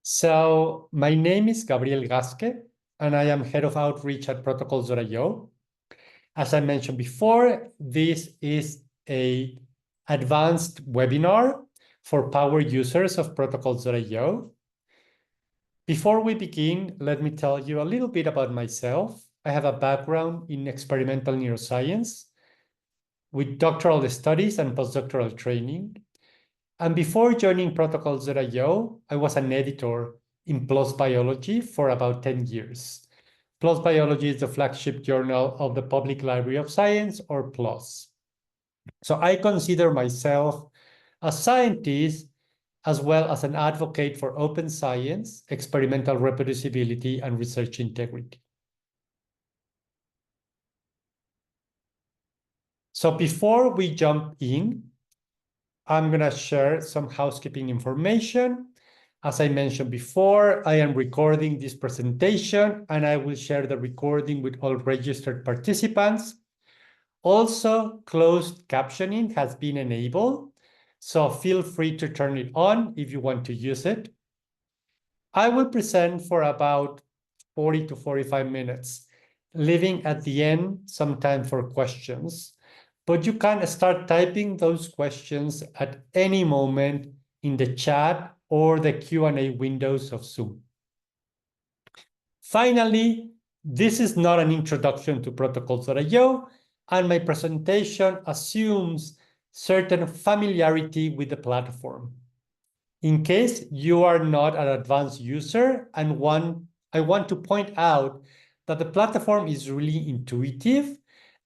So my name is Gabriel Gasque, and I am head of outreach at Protocols.io. As I mentioned before, this is a advanced webinar for power users of Protocols.io. Before we begin, let me tell you a little bit about myself. I have a background in experimental neuroscience with doctoral studies and postdoctoral training. And before joining Protocols.io, I was an editor in PLOS Biology for about 10 years. PLOS Biology is the flagship journal of the Public Library of Science, or PLOS. So I consider myself a scientist as well as an advocate for open science, experimental reproducibility, and research integrity. So before we jump in, I'm going to share some housekeeping information. As I mentioned before, I am recording this presentation, and I will share the recording with all registered participants. Also, closed captioning has been enabled, so feel free to turn it on if you want to use it. I will present for about 40 to 45 minutes, leaving at the end some time for questions. But you can start typing those questions at any moment in the chat or the Q&A windows of Zoom. Finally, this is not an introduction to Protocols.io, and my presentation assumes certain familiarity with the platform. In case you are not an advanced user and I want to point out that the platform is really intuitive,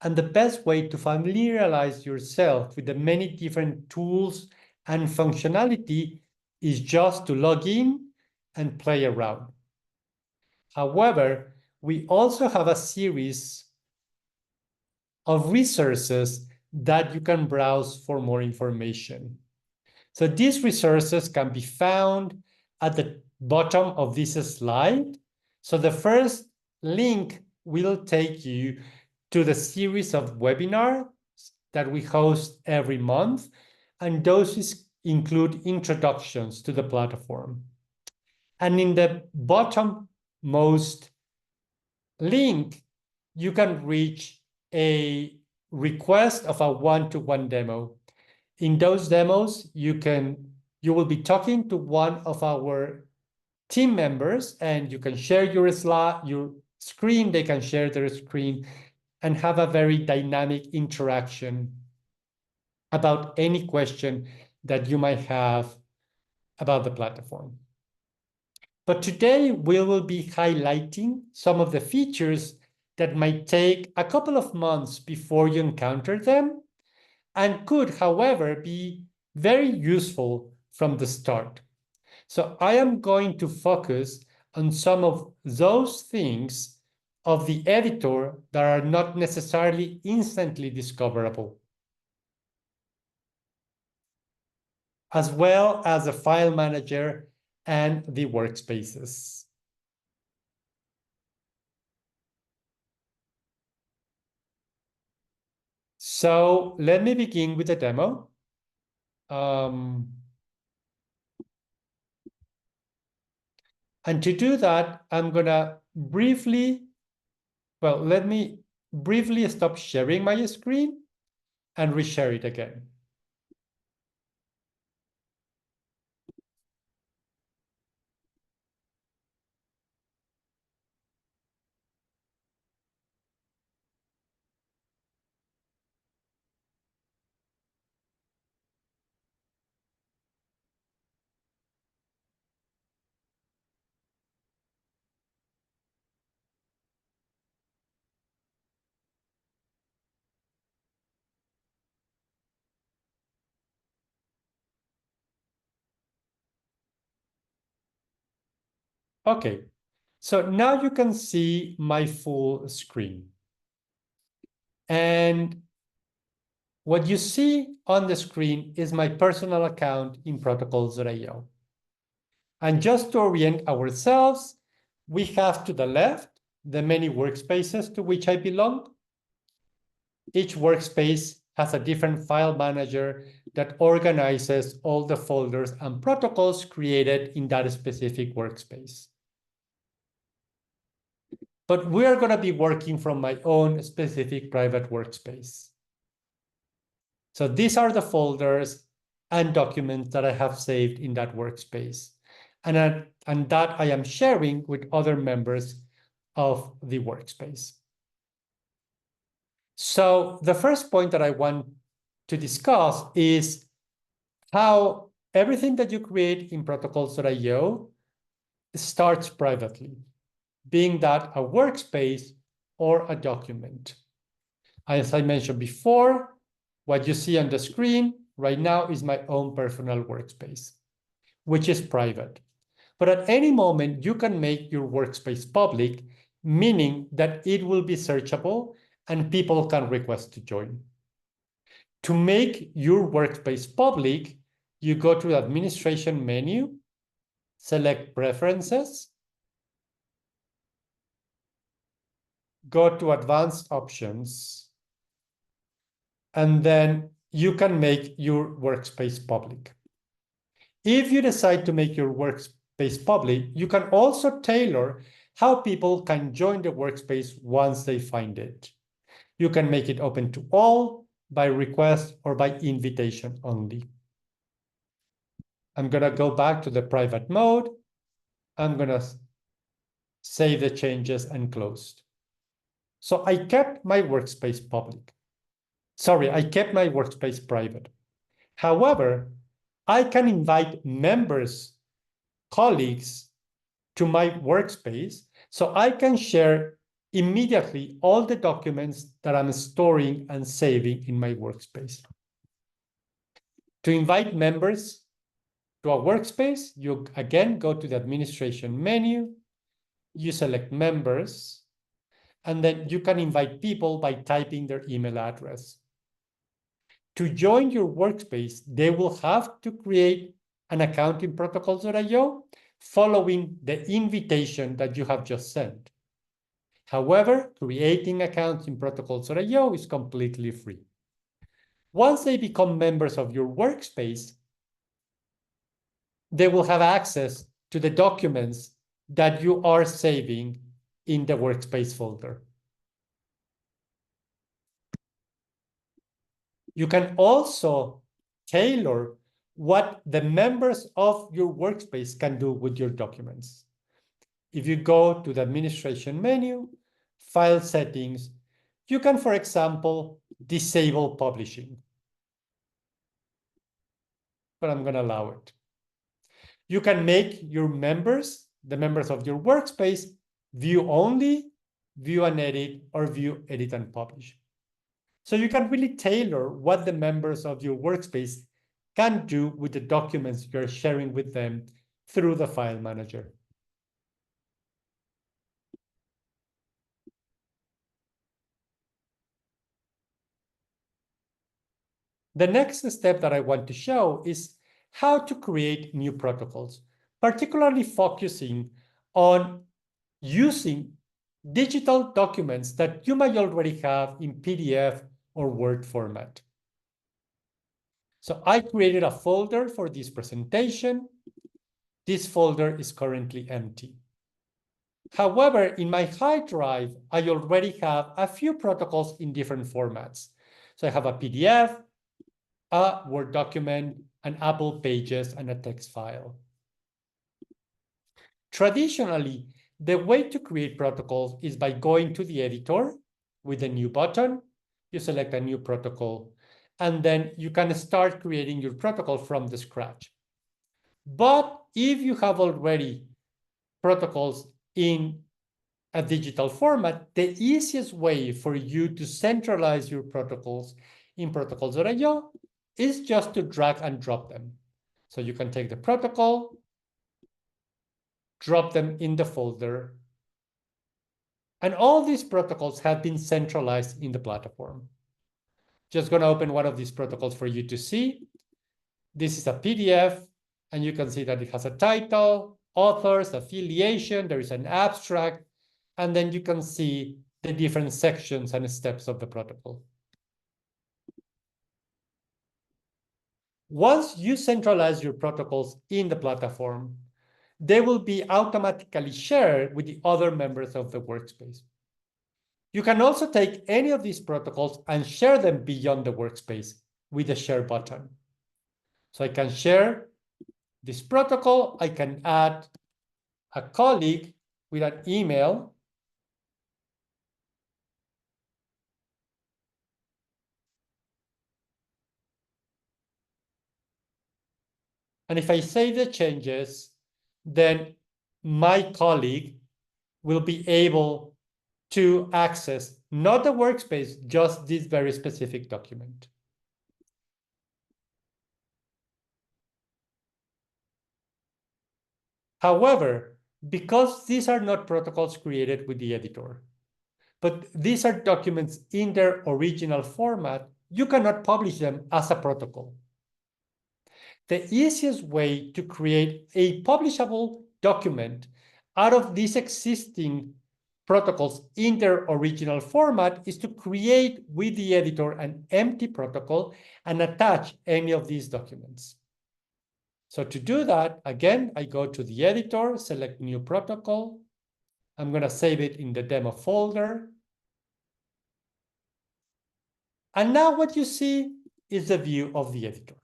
and the best way to familiarize yourself with the many different tools and functionality is just to log in and play around. However, we also have a series of resources that you can browse for more information. So these resources can be found at the bottom of this slide. So the first link will take you to the series of webinars that we host every month, and those include introductions to the platform. And in the bottommost link, you can reach a request of a one-to-one demo. In those demos, you will be talking to one of our team members, and you can share your screen, they can share their screen, and have a very dynamic interaction about any question that you might have about the platform. But today we will be highlighting some of the features that might take a couple of months before you encounter them, and could, however, be very useful from the start. So I am going to focus on some of those things of the editor that are not necessarily instantly discoverable, as well as the file manager and the workspaces. So let me begin with the demo. And to do that, I'm gonna let me briefly stop sharing my screen and reshare it again. Okay, so now you can see my full screen. And what you see on the screen is my personal account in Protocols.io. And just to orient ourselves, we have to the left the many workspaces to which I belong. Each workspace has a different file manager that organizes all the folders and protocols created in that specific workspace. But we are going to be working from my own specific private workspace. So these are the folders and documents that I have saved in that workspace. And that I am sharing with other members of the workspace. So the first point that I want to discuss is how everything that you create in protocols.io starts privately, being that a workspace or a document. As I mentioned before, what you see on the screen right now is my own personal workspace, which is private. But at any moment, you can make your workspace public, meaning that it will be searchable and people can request to join. To make your workspace public, you go to the administration menu, select preferences, go to advanced options, and then you can make your workspace public. If you decide to make your workspace public, you can also tailor how people can join the workspace once they find it. You can make it open to all, by request, or by invitation only. I'm going to go back to the private mode. I'm going to save the changes and close. So I kept my workspace public. Sorry, I kept my workspace private. However, I can invite members, colleagues to my workspace, so I can share immediately all the documents that I'm storing and saving in my workspace. To invite members to a workspace, you again go to the administration menu, you select members, and then you can invite people by typing their email address. To join your workspace, they will have to create an account in protocols.io following the invitation that you have just sent. However, creating accounts in protocols.io is completely free. Once they become members of your workspace, they will have access to the documents that you are saving in the workspace folder. You can also tailor what the members of your workspace can do with your documents. If you go to the administration menu, file settings, you can, for example, disable publishing. But I'm going to allow it. You can make your members, the members of your workspace, view only, view and edit, or view, edit, and publish. So you can really tailor what the members of your workspace can do with the documents you're sharing with them through the file manager. The next step that I want to show is how to create new protocols, particularly focusing on using digital documents that you might already have in PDF or Word format. So I created a folder for this presentation. This folder is currently empty. However, in my hard drive, I already have a few protocols in different formats. So I have a PDF, a Word document, an Apple Pages, and a text file. Traditionally, the way to create protocols is by going to the editor with a new button. You select a new protocol, and then you can start creating your protocol from the scratch. But if you have already protocols in a digital format, the easiest way for you to centralize your protocols in protocols.io is just to drag and drop them. So you can take the protocol, drop them in the folder, and all these protocols have been centralized in the platform. Just going to open one of these protocols for you to see. This is a PDF, and you can see that it has a title, authors, affiliation, there is an abstract, and then you can see the different sections and steps of the protocol. Once you centralize your protocols in the platform, they will be automatically shared with the other members of the workspace. You can also take any of these protocols and share them beyond the workspace with the share button. So I can share this protocol. I can add a colleague with an email. And if I save the changes, then my colleague will be able to access not the workspace, just this very specific document. However, because these are not protocols created with the editor, but these are documents in their original format, you cannot publish them as a protocol. The easiest way to create a publishable document out of these existing protocols in their original format is to create with the editor an empty protocol and attach any of these documents. So to do that, again, I go to the editor, select new protocol. I'm going to save it in the demo folder. And now what you see is the view of the editor.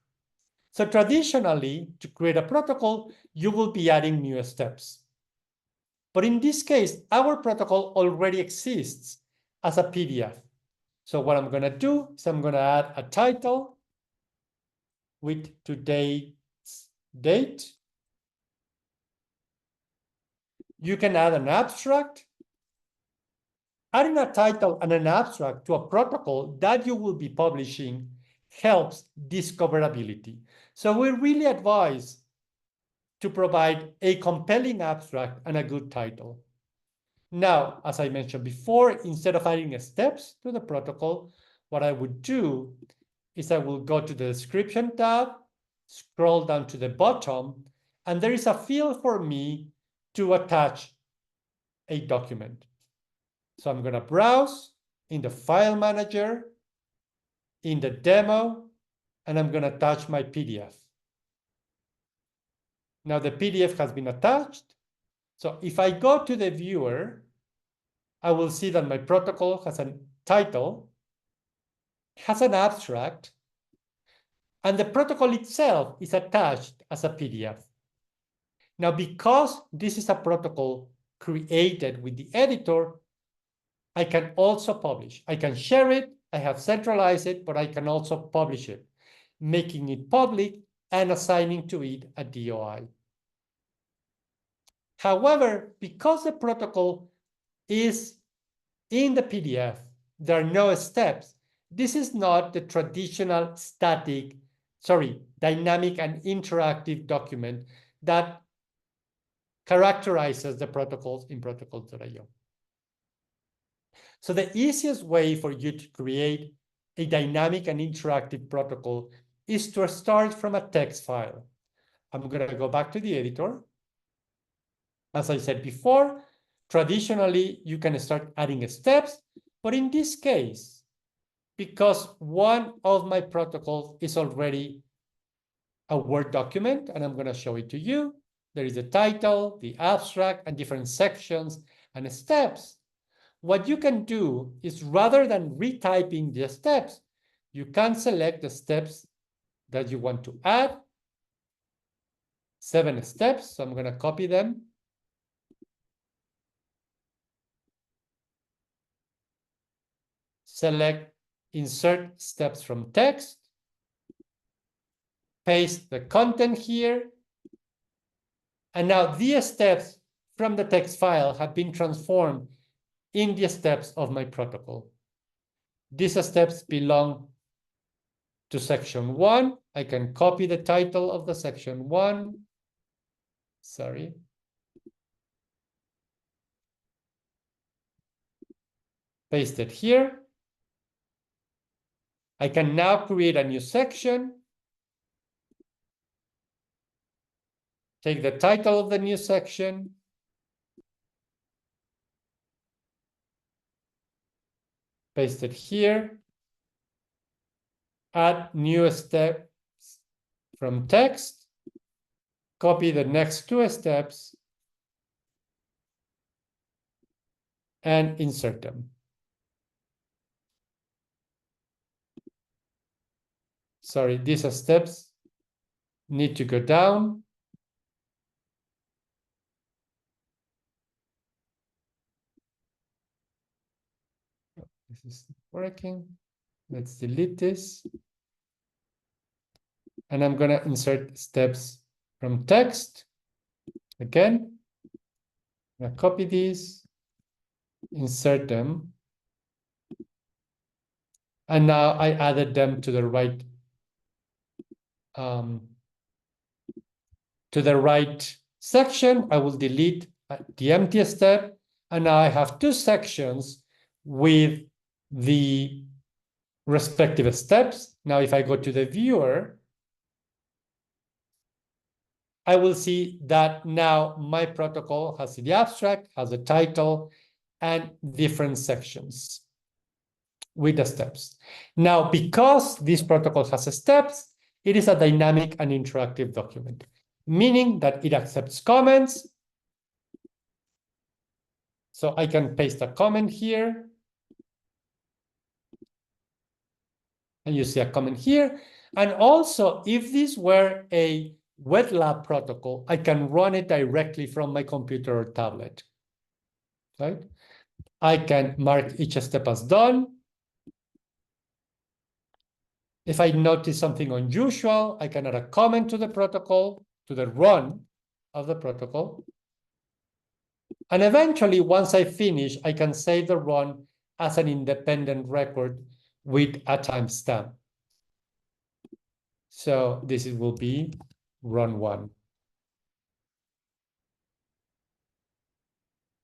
So traditionally, to create a protocol, you will be adding new steps. But in this case, our protocol already exists as a PDF. So what I'm going to do is I'm going to add a title with today's date. You can add an abstract. Adding a title and an abstract to a protocol that you will be publishing helps discoverability. So we really advise to provide a compelling abstract and a good title. Now, as I mentioned before, instead of adding steps to the protocol, what I would do is I will go to the description tab, scroll down to the bottom, and there is a field for me to attach a document. So I'm going to browse in the file manager, in the demo, and I'm going to attach my PDF. Now the PDF has been attached. So if I go to the viewer, I will see that my protocol has a title, has an abstract, and the protocol itself is attached as a PDF. Now, because this is a protocol created with the editor, I can also publish. I can share it, I have centralized it, but I can also publish it, making it public and assigning to it a DOI. However, because the protocol is in the PDF, there are no steps. This is not the traditional dynamic and interactive document that characterizes the protocols in protocols.io. So the easiest way for you to create a dynamic and interactive protocol is to start from a text file. I'm going to go back to the editor. As I said before, traditionally, you can start adding steps, but in this case, because one of my protocols is already a Word document, and I'm going to show it to you, there is a title, the abstract, and different sections and steps. What you can do is rather than retyping the steps, you can select the steps that you want to add. 7 steps, so I'm going to copy them. Select insert steps from text. Paste the content here. And now these steps from the text file have been transformed in the steps of my protocol. These steps belong to section 1. I can copy the title of the section 1. Sorry. Paste it here. I can now create a new section. Take the title of the new section. Paste it here. Add new steps from text, copy the next two steps, and insert them. Sorry, these steps need to go down. This is working. Let's delete this. And I'm going to insert steps from text. Again, I'm going to copy these, insert them. And now I added them to the right section. I will delete the empty step. And now I have two sections with the respective steps. Now, if I go to the viewer, I will see that now my protocol has the abstract, has a title, and different sections with the steps. Now, because this protocol has steps, it is a dynamic and interactive document, meaning that it accepts comments. So I can paste a comment here. And you see a comment here. And also, if this were a wet lab protocol, I can run it directly from my computer or tablet, right? I can mark each step as done. If I notice something unusual, I can add a comment to the protocol, to the run of the protocol. And eventually, once I finish, I can save the run as an independent record with a timestamp. So this will be run 1.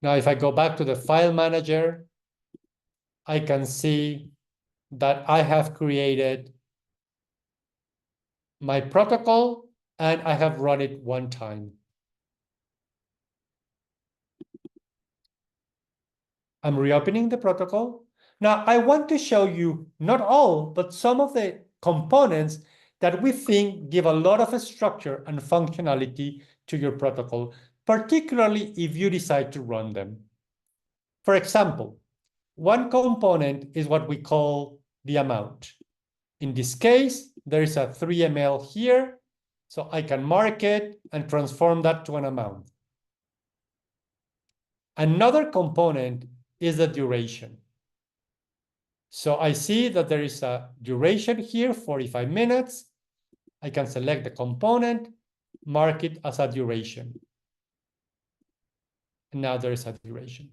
Now, if I go back to the file manager, I can see that I have created my protocol and I have run it one time. I'm reopening the protocol. Now, I want to show you not all, but some of the components that we think give a lot of structure and functionality to your protocol, particularly if you decide to run them. For example, one component is what we call the amount. In this case, there is a 3 ml here, so I can mark it and transform that to an amount. Another component is the duration. So I see that there is a duration here, 45 minutes. I can select the component, mark it as a duration. And now there is a duration.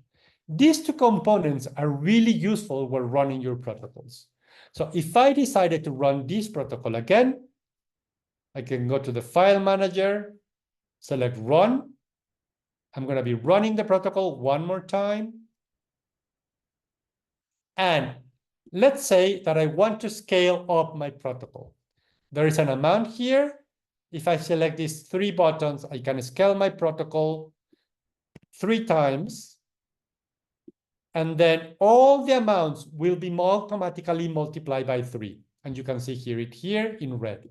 These two components are really useful when running your protocols. So if I decided to run this protocol again, I can go to the file manager, select run. I'm going to be running the protocol one more time. And let's say that I want to scale up my protocol. There is an amount here. If I select these 3 buttons, I can scale my protocol 3 times. And then all the amounts will be automatically multiplied by 3. And you can see here in red.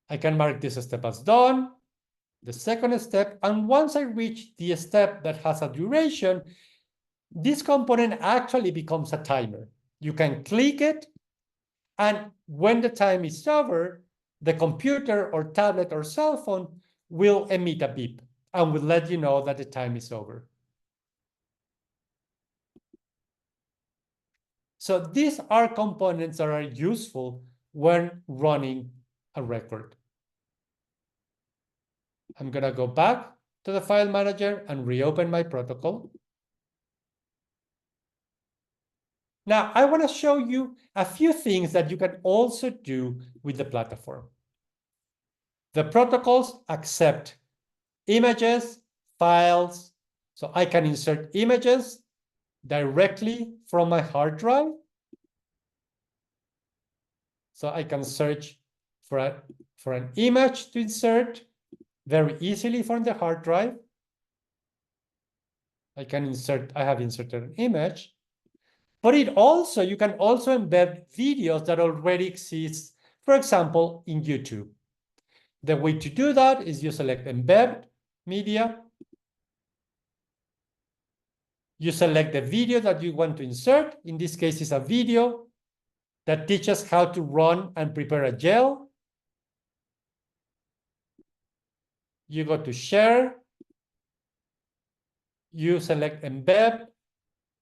I can mark this step as done, the second step. And once I reach the step that has a duration, this component actually becomes a timer. You can click it, and when the time is over, the computer or tablet or cell phone will emit a beep and will let you know that the time is over. So these are components that are useful when running a record. I'm going to go back to the file manager and reopen my protocol. Now, I want to show you a few things that you can also do with the platform. The protocols accept images, files, so I can insert images directly from my hard drive. So I can search for an image to insert very easily from the hard drive. I have inserted an image. But you can also embed videos that already exist for example, in YouTube. The way to do that is you select embed media. You select the video that you want to insert. In this case, it's a video that teaches how to run and prepare a gel. You go to share. You select embed.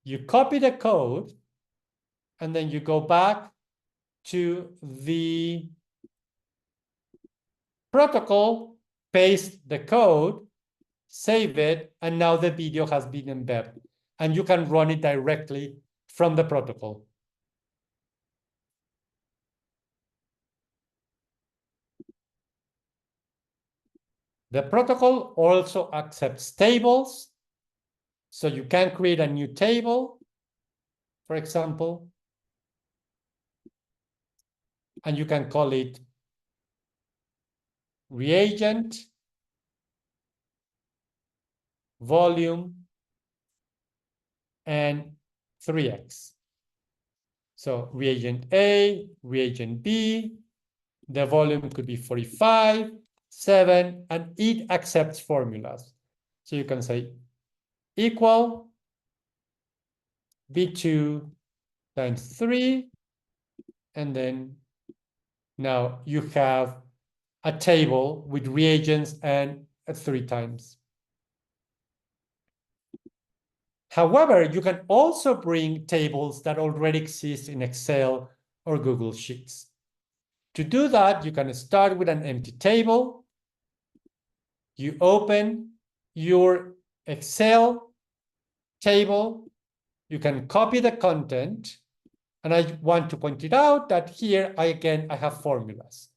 You copy the code. And then you go back to the protocol, paste the code, save it, and now the video has been embedded. And you can run it directly from the protocol. The protocol also accepts tables. So you can create a new table, for example, and you can call it reagent, volume, and 3x. So reagent A, reagent B, the volume could be 45, 7, and it accepts formulas. So you can say equal B2 times 3, and then now you have a table with reagents and 3 times. However, you can also bring tables that already exist in Excel or Google Sheets. To do that, you can start with an empty table. You open your Excel table. You can copy the content. And I want to point it out that here, I have formulas.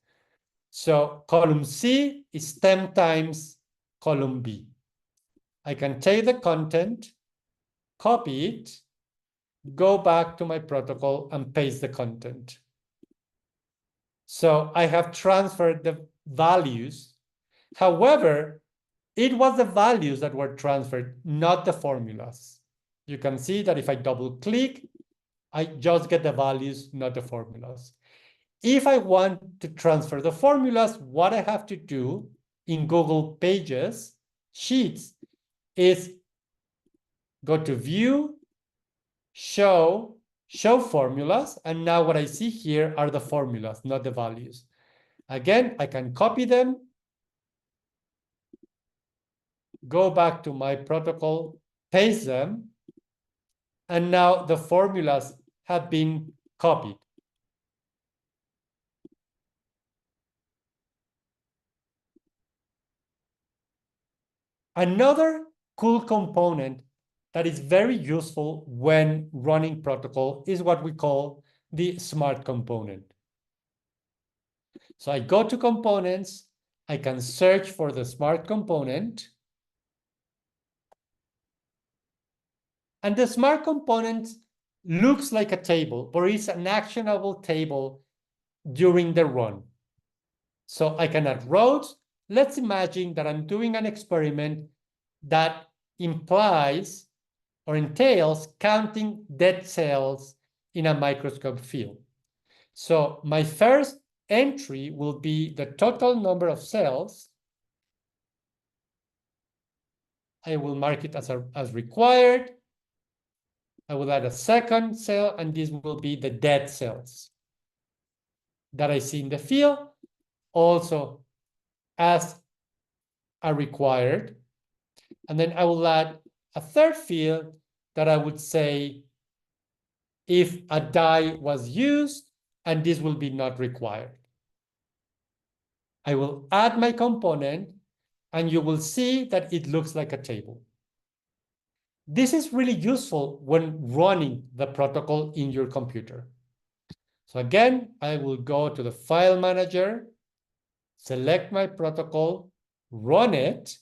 So column C is 10 times column B. I can take the content, copy it, go back to my protocol and paste the content. So I have transferred the values. However, it was the values that were transferred, not the formulas. You can see that if I double click, I just get the values, not the formulas. If I want to transfer the formulas, what I have to do in Google Pages, Sheets, is go to View, Show Formulas, and now what I see here are the formulas, not the values. Again, I can copy them, go back to my protocol, paste them, and now the formulas have been copied. Another cool component that is very useful when running protocol is what we call the smart component. So I go to components, I can search for the smart component. And the smart component looks like a table, but it's an actionable table during the run. So I can add rows. Let's imagine that I'm doing an experiment that implies or entails counting dead cells in a microscope field. So my first entry will be the total number of cells. I will mark it as required. I will add a second cell, and this will be the dead cells that I see in the field, also as a required. And then I will add a third field that I would say if a dye was used, and this will be not required. I will add my component, and you will see that it looks like a table. This is really useful when running the protocol in your computer. So again, I will go to the file manager, select my protocol, run it.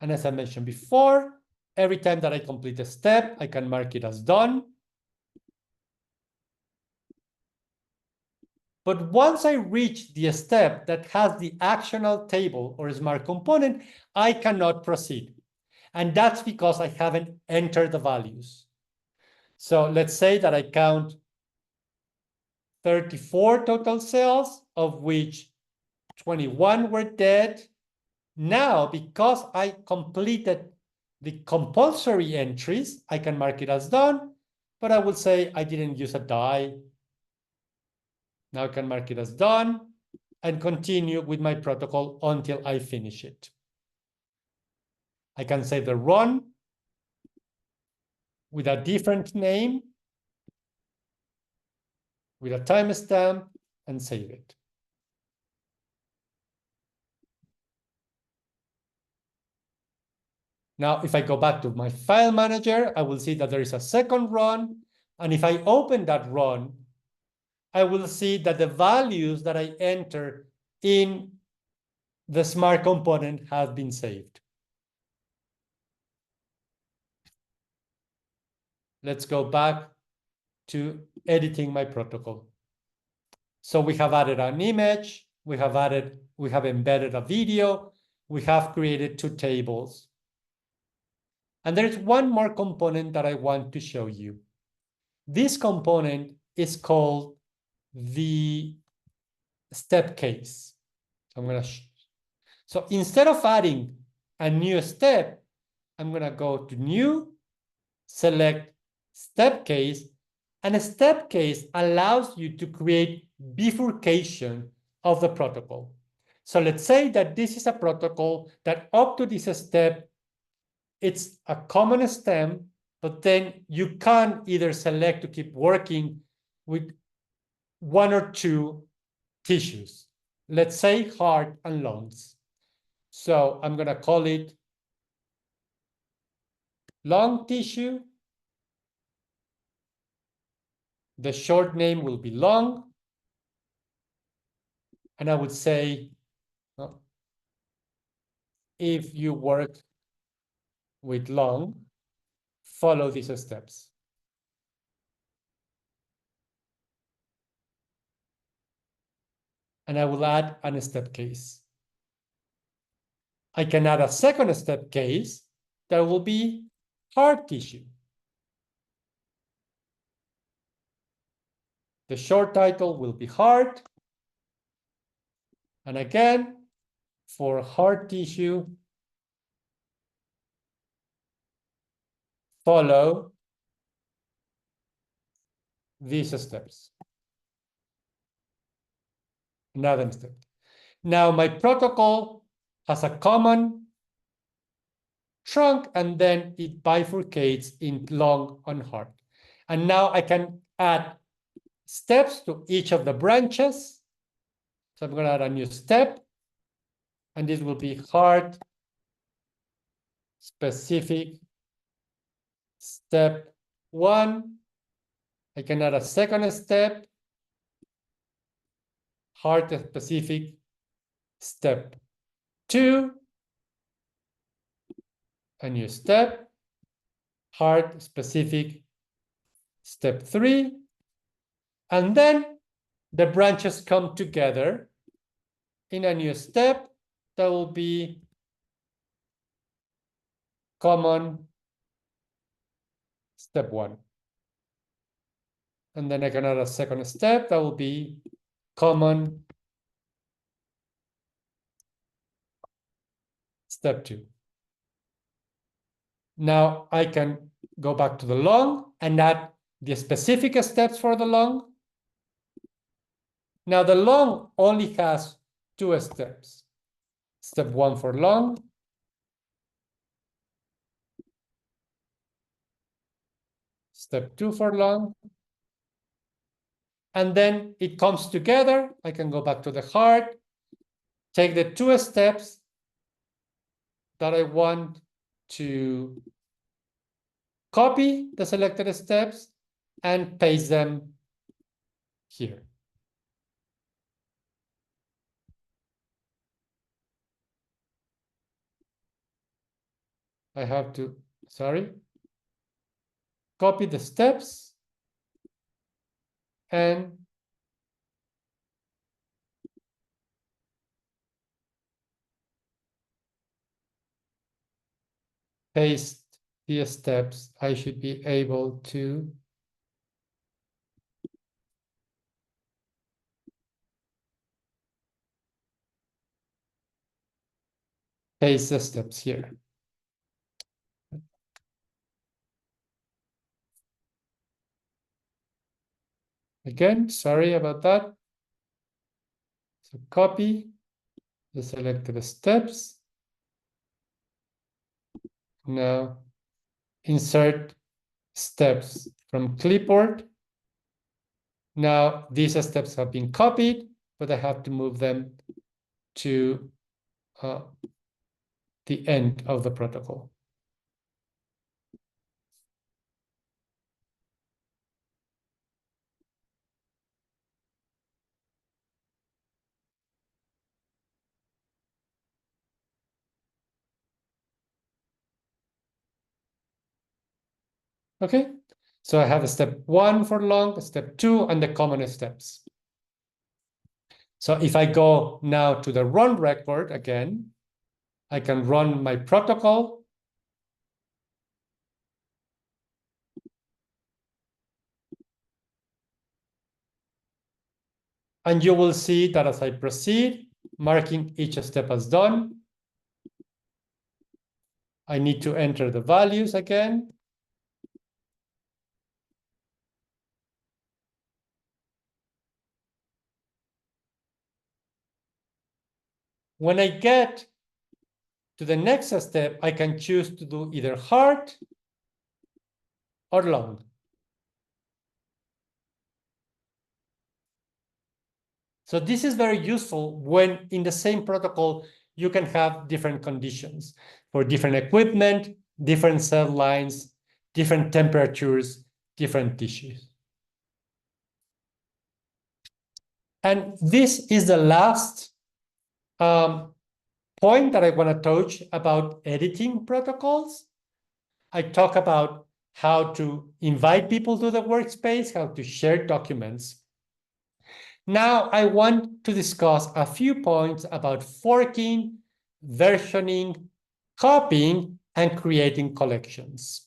And as I mentioned before, every time that I complete a step, I can mark it as done. But once I reach the step that has the actional table or smart component, I cannot proceed. And that's because I haven't entered the values. So let's say that I count 34 total cells, of which 21 were dead. Now, because I completed the compulsory entries, I can mark it as done, but I will say I didn't use a die. Now I can mark it as done and continue with my protocol until I finish it. I can say the run with a different name, with a timestamp, and save it. Now, if I go back to my file manager, I will see that there is a second run. And if I open that run, I will see that the values that I enter in the smart component have been saved. Let's go back to editing my protocol. So we have added an image, we have embedded a video, we have created 2 tables. And there's one more component that I want to show you. This component is called the step case. So I'm going to so instead of adding a new step, I'm going to go to new, select step case, and a step case allows you to create bifurcation of the protocol. So let's say that this is a protocol that up to this step, it's a common stem, but then you can either select to keep working with 1 or 2 tissues. Let's say heart and lungs. So I'm going to call it lung tissue. The short name will be lung. And I would say, if you work with lung, follow these steps. And I will add a step case. I can add a second step case that will be heart tissue. The short title will be heart. And again, for heart tissue, follow these steps. Another step. Now my protocol has a common trunk, and then it bifurcates in lung and heart. And now I can add steps to each of the branches. So I'm going to add a new step, and this will be heart specific step 1. I can add a second step, heart specific step 2, a new step, heart specific step 3, and then the branches come together in a new step that will be common step 1. And then I can add a second step that will be common step 2. Now I can go back to the lung and add the specific steps for the lung. Now the lung only has 2 steps. Step 1 for lung. Step 2 for lung. And then it comes together. I can go back to the heart, take the 2 steps that I want to copy the selected steps and paste them here. I have to, copy the steps and paste the steps, I should be able to paste the steps here. Again, sorry about that. So copy the selected steps. Now insert steps from clipboard. Now these steps have been copied, but I have to move them to the end of the protocol. Okay, so I have a step 1 for long, step 2, and the common steps. So if I go now to the run record again, I can run my protocol. And you will see that as I proceed, marking each step as done, I need to enter the values again. When I get to the next step, I can choose to do either hard or long. So this is very useful when in the same protocol, you can have different conditions for different equipment, different cell lines, different temperatures, different tissues. And this is the last point that I want to touch about editing protocols. I talk about how to invite people to the workspace, how to share documents. Now I want to discuss a few points about forking, versioning, copying, and creating collections.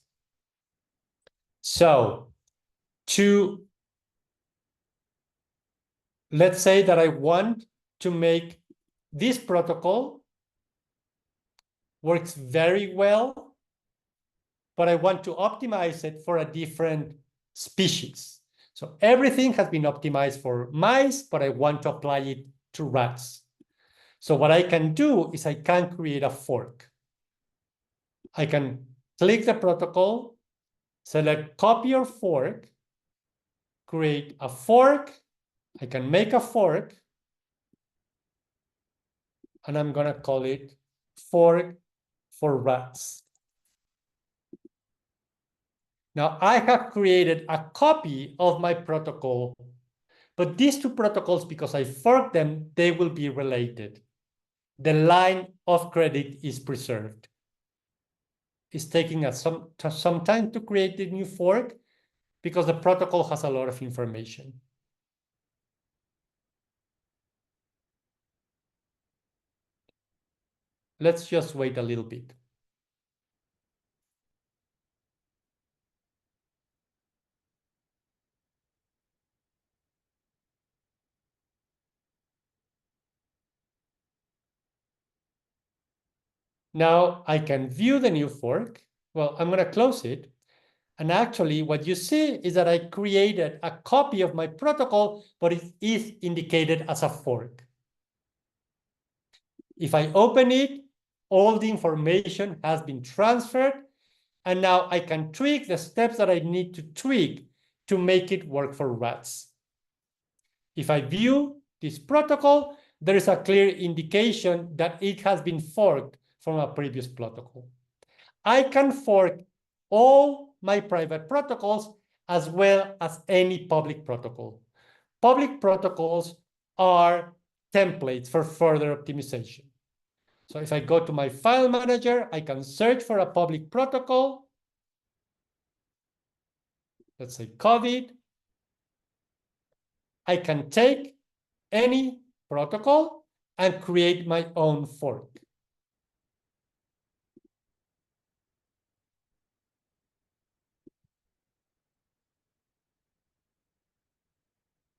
So let's say that I want to make this protocol works very well, but I want to optimize it for a different species. So everything has been optimized for mice, but I want to apply it to rats. So what I can do is I can create a fork. I can click the protocol, select copy or fork, create a fork. I can make a fork, and I'm going to call it fork for rats. Now I have created a copy of my protocol, but these two protocols, because I forked them, they will be related. The line of credit is preserved. It's taking us some time to create the new fork because the protocol has a lot of information. Let's just wait a little bit. Now I can view the new fork. Well, I'm going to close it. And actually, what you see is that I created a copy of my protocol, but it is indicated as a fork. If I open it, all the information has been transferred, and now I can tweak the steps that I need to tweak to make it work for rats. If I view this protocol, there is a clear indication that it has been forked from a previous protocol. I can fork all my private protocols as well as any public protocol. Public protocols are templates for further optimization. So if I go to my file manager, I can search for a public protocol. Let's say COVID. I can take any protocol and create my own fork.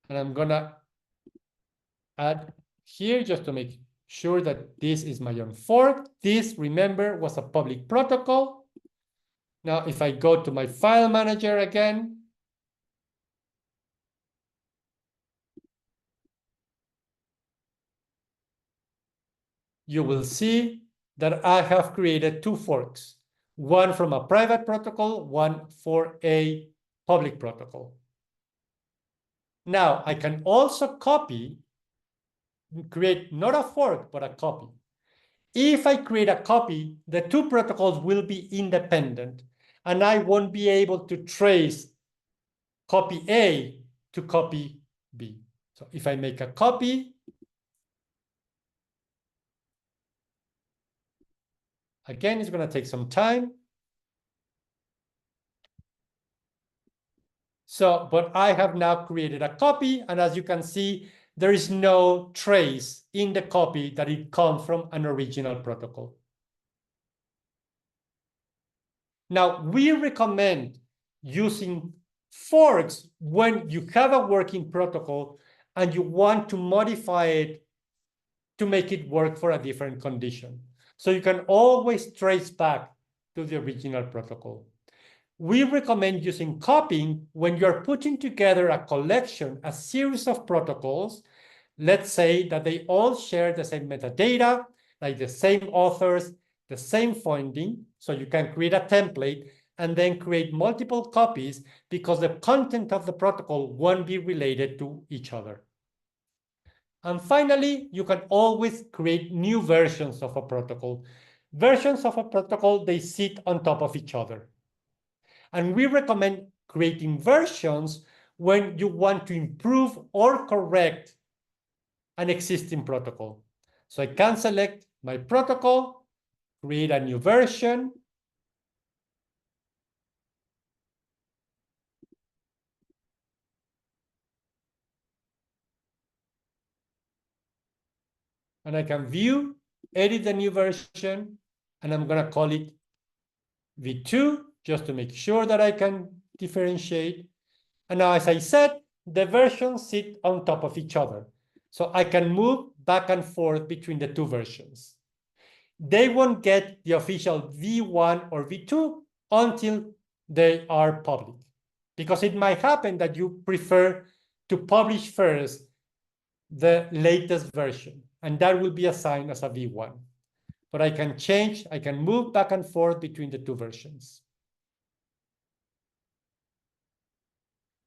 And I'm gonna add here just to make sure that this is my own fork. This, remember, was a public protocol. Now, if I go to my file manager again, you will see that I have created two forks, one from a private protocol, one for a public protocol. Now, I can also create not a fork, but a copy. If I create a copy, the two protocols will be independent, and I won't be able to trace copy A to copy B. So if I make a copy, again, it's going to take some time. So, but I have now created a copy, and as you can see, there is no trace in the copy that it comes from an original protocol. Now, we recommend using forks when you have a working protocol and you want to modify it to make it work for a different condition. So you can always trace back to the original protocol. We recommend using copying when you're putting together a collection, a series of protocols. Let's say that they all share the same metadata, like the same authors, the same finding. So you can create a template and then create multiple copies because the content of the protocol won't be related to each other. And finally, you can always create new versions of a protocol. Versions of a protocol, they sit on top of each other. And we recommend creating versions when you want to improve or correct an existing protocol. So I can select my protocol, create a new version, and I can view, edit the new version, and I'm going to call it V2 just to make sure that I can differentiate. And now, as I said, the versions sit on top of each other. So I can move back and forth between the two versions. They won't get the official V1 or V2 until they are public. Because it might happen that you prefer to publish first the latest version, and that will be assigned as a V1. But I can change, I can move back and forth between the two versions.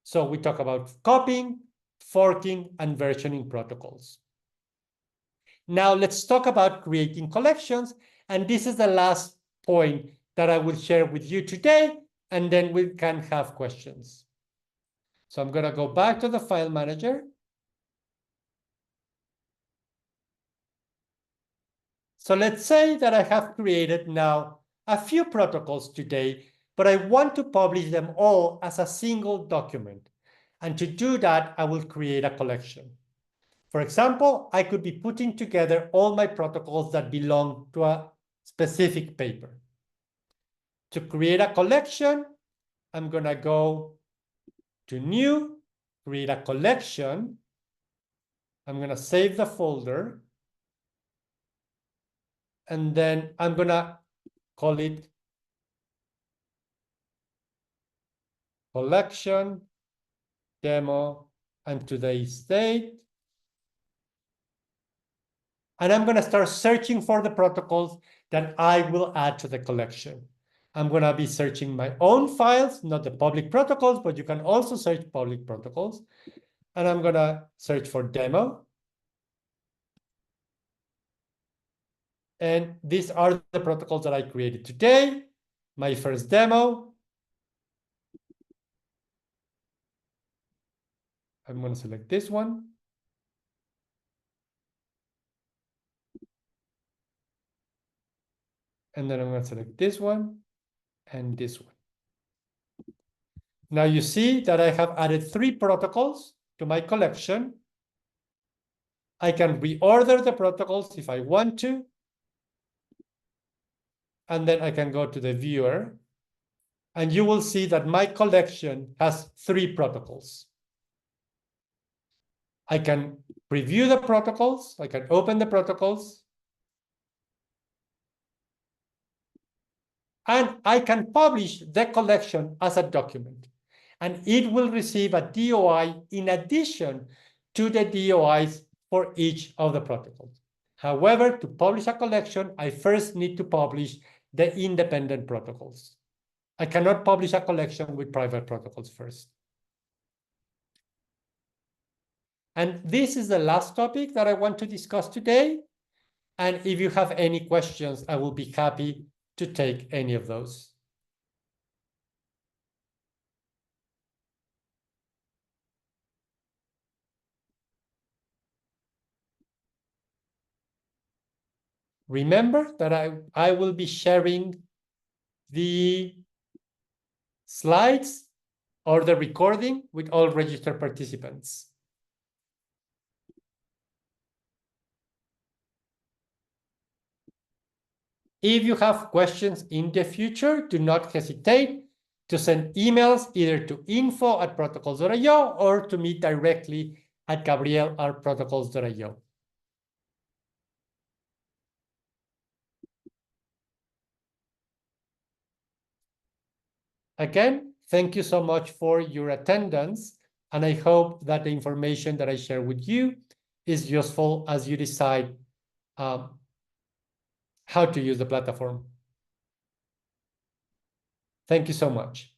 So we talk about copying, forking, and versioning protocols. Now let's talk about creating collections. And this is the last point that I will share with you today, and then we can have questions. So I'm going to go back to the file manager. So let's say that I have created now a few protocols today, but I want to publish them all as a single document. And to do that, I will create a collection. For example, I could be putting together all my protocols that belong to a specific paper. To create a collection, I'm going to go to New, create a collection. I'm going to save the folder. And then I'm going to call it collection, demo, and today's date. And I'm going to start searching for the protocols that I will add to the collection. I'm going to be searching my own files, not the public protocols, but you can also search public protocols. And I'm going to search for demo. And these are the protocols that I created today. My first demo. I'm going to select this one. And then I'm going to select this one and this one. Now you see that I have added 3 protocols to my collection. I can reorder the protocols if I want to. And then I can go to the viewer. And you will see that my collection has 3 protocols. I can preview the protocols. I can open the protocols. And I can publish the collection as a document. And it will receive a DOI in addition to the DOIs for each of the protocols. However, to publish a collection, I first need to publish the independent protocols. I cannot publish a collection with private protocols first. And this is the last topic that I want to discuss today. And if you have any questions, I will be happy to take any of those. Remember that I will be sharing the slides or the recording with all registered participants. If you have questions in the future, do not hesitate to send emails either to info@protocols.io or to me directly at gabriel@protocols.io. Again, thank you so much for your attendance, and I hope that the information that I share with you is useful as you decide how to use the platform. Thank you so much.